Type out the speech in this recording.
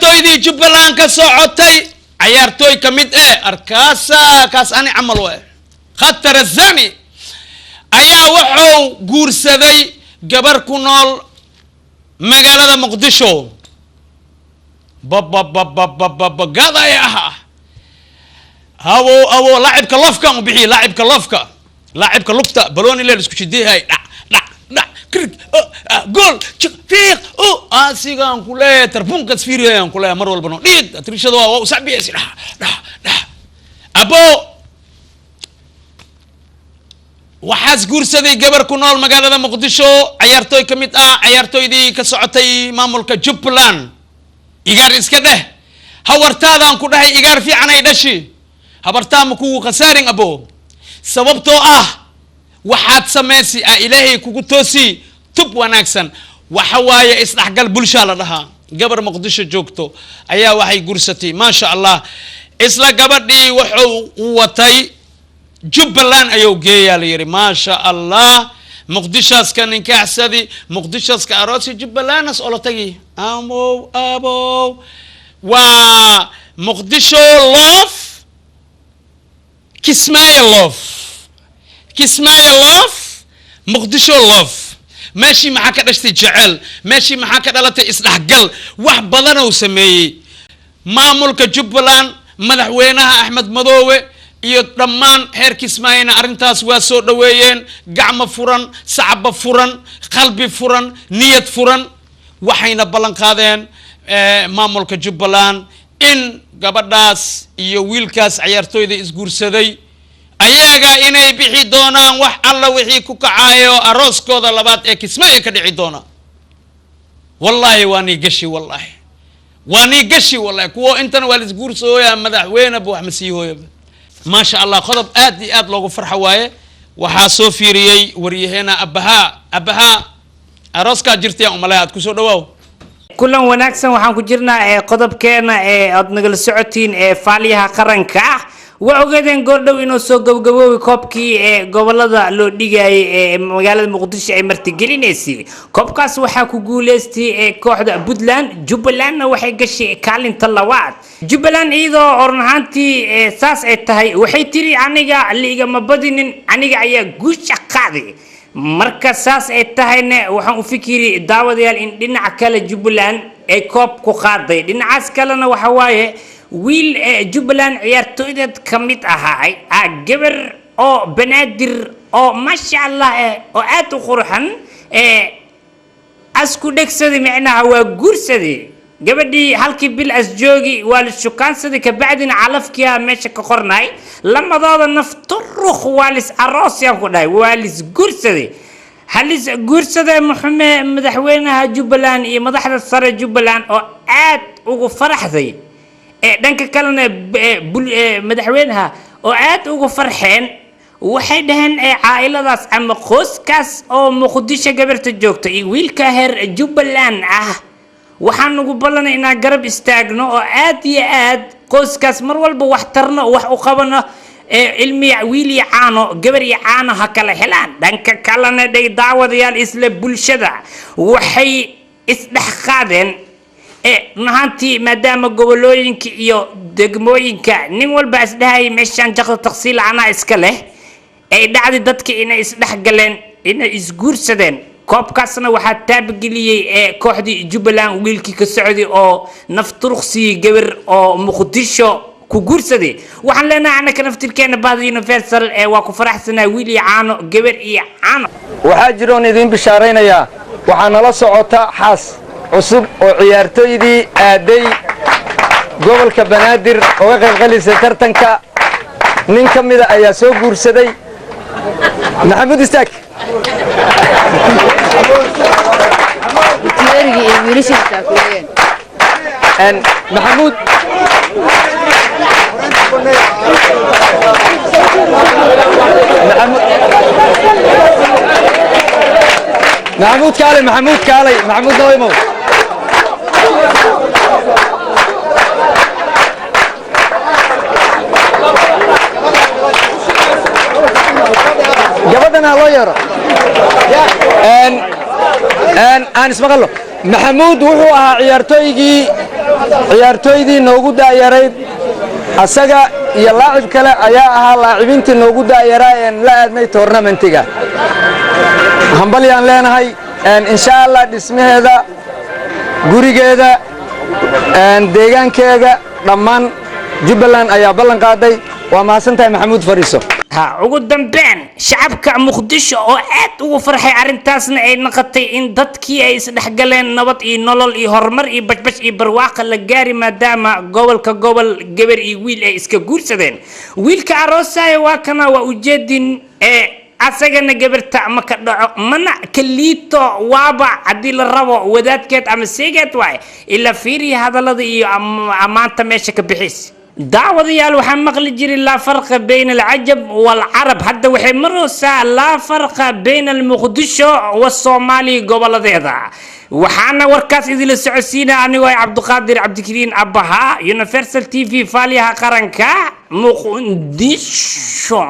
عيارتوي جبلان كسعوتي عيارتوي كميد أركاسا كاس أني عملوا خطر الزاني أيا وحو قورسدي جبر كنول مقالة مقدشو بابا قاضا ياها هاو لاعب كلفكا وبيحي لاعب كلفكا لاعب كلفتا بلوني اللي اسكو شدي هاي لا كرك جول فيق سيغان كله تربون كتفيريان كله مره البنو ديد تريشدوا وسعبي يسي لا ابو waxaas guursaday gabar ku nool magaalada muqdisho ciyaartooy kamid ciyaartooydii ka socotay maamulka Jubbaland igar iska dheh hawartaadan ku dhahay igar fiican ay dhashi habartaama ku khasaarin abo sababtoo waxaad sameeysi ilaahay kugu toosi tub wanaagsan waxa waaye isdhaxgal bulsha la dhahaa gabar muqdisho joogto ayaa waxay guursatay ma sha Allah isla gabadhii wuxuu watay Jubbaland ayuu geeyaa la yiri ma sha Allah muqdishaas ka ninkaxsadi muqdishaas ka aroosi Jubbaland as oo la tagi abo wa muqdisho love kismaayo love muqdisho love ماشي معك دشتي جعل ماشي معك دلتي اسدحقل wax badan oo sameeyay maamulka Jubbaland madaxweynaha Axmed Madoowe iyo dhamaan heer Kismaayina arintaas waa soo dhaweeyeen gacmo furan sacab furan qalbi furan niyad furan waxayna balan qaadeen maamulka Jubbaland in gabadhaas iyo wiilkaas ciyaartooyda isguursaday ayaga inay bixi doonaan wax alla wixii ku kacaayo arooskooda labaad ee Kismaayo ka dhici doona wallahi waani gashi wallahi kuwa intan waa isguursooya madaxweyne buu wax masiihooyo ما شاء الله خضب آد لوجو فرحة واي وحاسو فيريي وريهنا أبها أراسكا جرتي أملايات كسر دواو كلهم وناكسن وحن كجرنا قضب كنا أدنقل السعودين فعليها قرنكا وعقدين قردو إنه سوق جوجو كوبكي قبل هذا لو دقي مقالة مقدش مرتجلين يسي كوبكاس وحكو جولستي كوحدة بدلان جبلان وحقش كالين طلوات جبلان إذا أرنهانتي ساس التهي وحيتري عنيجا اللي ما بدين عنيجا عيا جوش قاضي مركز ساس التهي وحن فكري دعوة ديال إن دين عكال جبلان كوب كقاضي دين عسكالنا وحوايه ويل جبلان عيارتويدد كميت هاي جبر او بنادر او ما شاء الله او اتو قرحن اسكو دكسدي معناها وا غورسدي gabadhii halkii bil as joogi waa la shukaansaday ka bacdina calafkiya meesha ka qornay lamadooda nafturux waa lis aroosyan ku dhahay waa lis guursaday halis guursaday Maxamed madaxweynaha Jubbaland iyo madaxda sare Jubbaland oo aad ugu faraxday dhanka kalena madaxweynaha oo aad ugu farxeen waxay dhahan caa'iladaas ama qoyskaas oo Muqdisho gabarta joogta iyo wiilka heer Jubbaland waxaan ugu ballanay inaan garab istaagno oo aad iyo aad qoyskaas mar walba wax tarno wax u qabano ilmi wiil iyo caano gabar iyo caano ha kala helaan dhanka kalena day daawadayaal isla bulshada waxay isdhex qaadeen nahantii maadaama gobolooyinka iyo degmooyinka nin walba isdhahay meeshan jaqda taqsiil ana iska leh ay dhacdi dadka inay isdhex galeen inay isguursadeen koobkaasna waxaa taabgeliyay kooxdii Jubbaland wiilkii ka socday oo nafturqsi gabar oo Muqdisho ku guursaday waxaan leenahay anaka naftirkeena baad universal waa ku faraxsanaa wiil iyo caano gabar iyo caano waxaa jiroon idin bishaaraynaya waxaa nala socota xaas cusub oo ciyaartooydii aaday gobolka Banaadir oo qayb qalisay tartanka nin kamida ayaa soo guursaday Maxamed Istaak محمود كالي محمود نويمو قبضنا الله يرى ان اسمع له maxamuud wuxuu ahaa ciyaartooydii noogu daayarayd asaga iyo laacib kale ayaa ahaa laacibintii noogu daayaraa een la aadnay toornamentiga hambalyaan leenahay insha allah dhismaheeda gurigeeda deegaankeega dhammaan jubbaland ayaa ballan qaaday waa mahadsantahay maxamuud fariiso ugu dambeyn shacabka muqdisho oo aad ugu farxay arrintaasna ay noqotay in dadkii ay isdhexgaleen nabad iyo nolol iyo horumar iyo bashbash iyo barwaaqa la gaari maadaama gobolka gobol gabar iyo wiil ay iska guursadeen wiilka aroosaya waa kana waa ujeedin asagana gabarta ma ka dhaco mana kaliito waaba haddii la rabo wadaadkeed ama seegeed waay ila fiiri hadallada iyo ammaanta meesha ka bixis دعوة waxaan maqli jiray لا فرق بين العجب والعرب hadda waxay maraysaa لا فرق بين المقدشو والصومالي gobolladeeda waxaana warkaas idin socodsiina anigoo Cabduqaadir Cabdikariin Abaha Universal TV faaliyaha qaranka Muqdisho